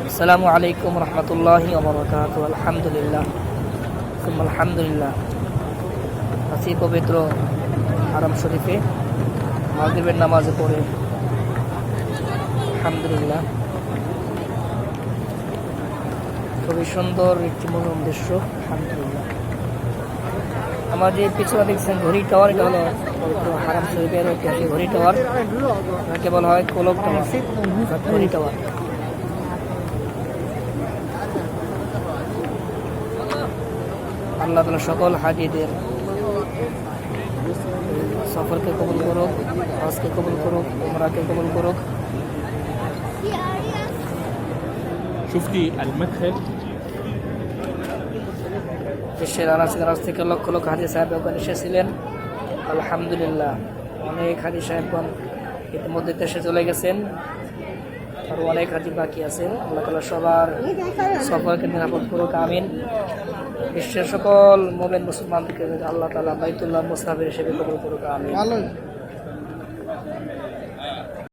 আসসালামু আলাইকুম রহমতুল্লাহি ওয়া বারাকাতুহু। আলহামদুলিল্লাহ সুম্মা আলহামদুলিল্লাহ। আছি পবিত্র হারাম শরীফে মাগরিবের নামাজে পড়ে আলহামদুলিল্লাহ। খুবই সুন্দর একটি মনোরম দৃশ্য আলহামদুলিল্লাহ। আমার যে পিছনে দেখছেন ঘড়ি টাওয়ার, এটা হলো পবিত্র হারাম শরীফের ঐতিহাসিক ঘড়ি টাওয়ার, এটাকে বলা হয় কোলক টাওয়ার, ঘড়ি টাওয়ার। আল্লাহ তাআলা সকল হাজিদের সফরকে কবুল করুক, হজকে কবুল করুক, উমরাকে কবুল করুক। شفتي المدخل؟ দেশের আনাচ থেকে লক্ষ লক্ষ হাজি সাহেব ওখানে এসেছিলেন আলহামদুলিল্লাহ। অনেক হাজি সাহেবগণ ইতিমধ্যে দেশে চলে গেছেন, আর অনেক হাজি বাকি আছেন। আল্লাহ তাআলা সবার সফরকে নিরাপদ করুক, আমিন। বিশ্বের সকল মুমিন মুসলমানদেরকে আল্লাহ তাআলা বাইতুল্লাহ মুস্তাফির হিসেবে কবুল করুক, আমিন।